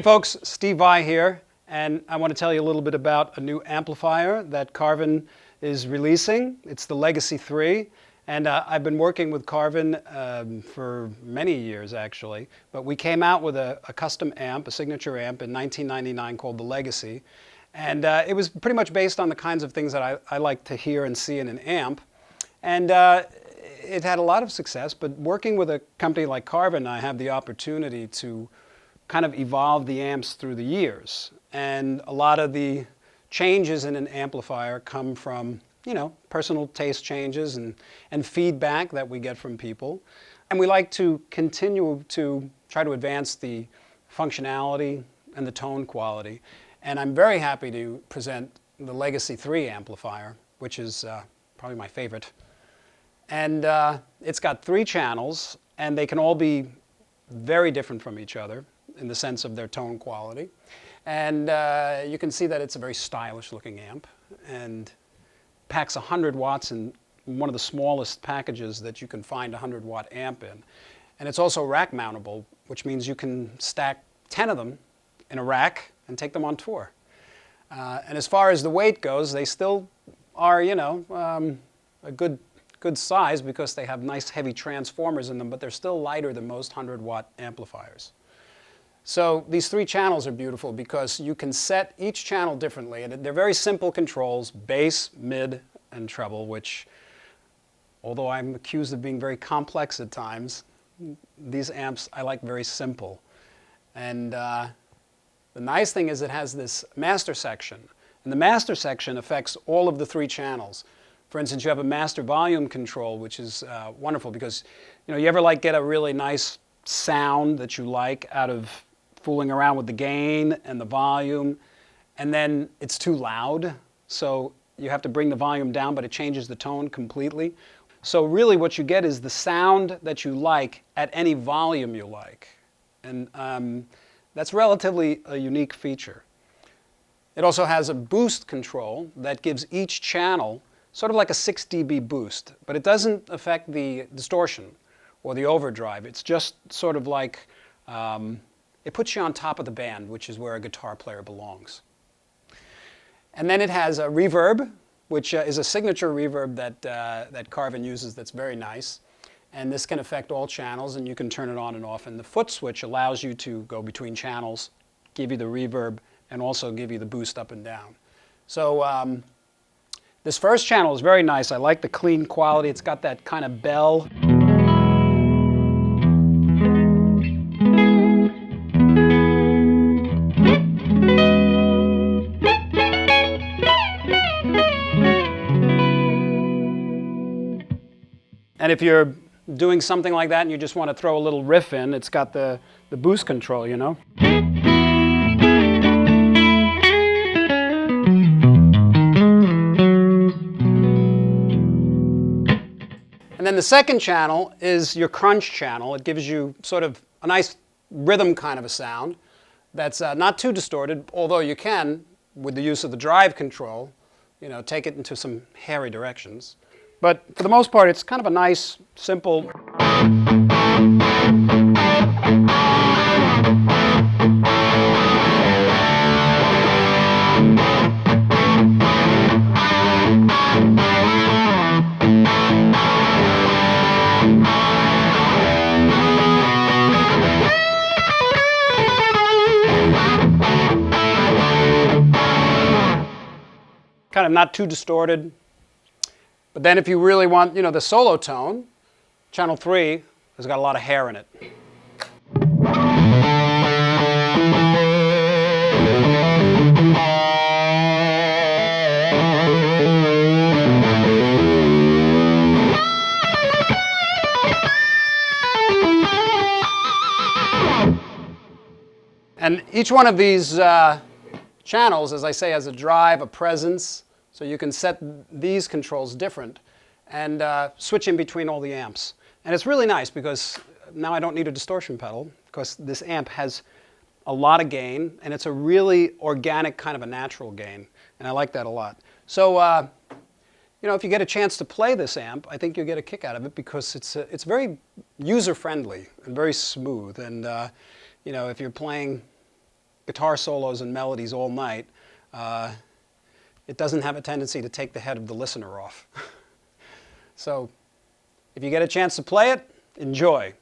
folks, Steve Vai here, and I want to tell you a little bit about a new amplifier that Carvin is releasing. It's the Legacy 3, and I've been working with Carvin for many years actually, but we came out with a custom amp, a signature amp in 1999 called the Legacy, and it was pretty much based on the kinds of things that I like to hear and see in an amp, and it had a lot of success, but working with a company like Carvin, I have the opportunity to kind of evolve the amps through the years. And a lot of the changes in an amplifier come from, personal taste changes and feedback that we get from people. And we like to continue to try to advance the functionality and the tone quality. And I'm very happy to present the Legacy 3 amplifier, which is probably my favorite. And it's got 3 channels, and they can all be very different from each other in the sense of their tone quality. And you can see that it's a very stylish looking amp and packs 100 watts in one of the smallest packages that you can find a 100-watt amp in. And it's also rack mountable, which means you can stack 10 of them in a rack and take them on tour. And as far as the weight goes, they still are, a good size because they have nice heavy transformers in them, but they're still lighter than most 100-watt amplifiers. So these 3 channels are beautiful because you can set each channel differently, and they're very simple controls: bass, mid, and treble, which, although I'm accused of being very complex at times, these amps I like very simple. And the nice thing is it has this master section, and the master section affects all of the 3 channels. For instance, you have a master volume control, which is wonderful because, you ever get a really nice sound that you like out of fooling around with the gain and the volume, and then it's too loud, so you have to bring the volume down, but it changes the tone completely. So really what you get is the sound that you like at any volume you like, and that's relatively a unique feature. It also has a boost control that gives each channel sort of like a 6 dB boost, but it doesn't affect the distortion or the overdrive. It's just sort of like, it puts you on top of the band, which is where a guitar player belongs. And then it has a reverb, which is a signature reverb that Carvin uses that's very nice. And this can affect all channels, and you can turn it on and off. And the foot switch allows you to go between channels, give you the reverb, and also give you the boost up and down. So this first channel is very nice. I like the clean quality. It's got that kind of bell. And if you're doing something like that and you just want to throw a little riff in, it's got the boost control, And then the second channel is your crunch channel. It gives you sort of a nice rhythm kind of a sound that's not too distorted, although you can, with the use of the drive control, take it into some hairy directions. But for the most part, it's kind of a nice, simple. Kind of not too distorted. But then if you really want, the solo tone, channel 3 has got a lot of hair in it. And each one of these channels, as I say, has a drive, a presence, so you can set these controls different and switch in between all the amps. And it's really nice because now I don't need a distortion pedal because this amp has a lot of gain, and it's a really organic kind of a natural gain, and I like that a lot. So if you get a chance to play this amp, I think you'll get a kick out of it because it's very user-friendly and very smooth. And if you're playing guitar solos and melodies all night, it doesn't have a tendency to take the head of the listener off. So if you get a chance to play it, enjoy.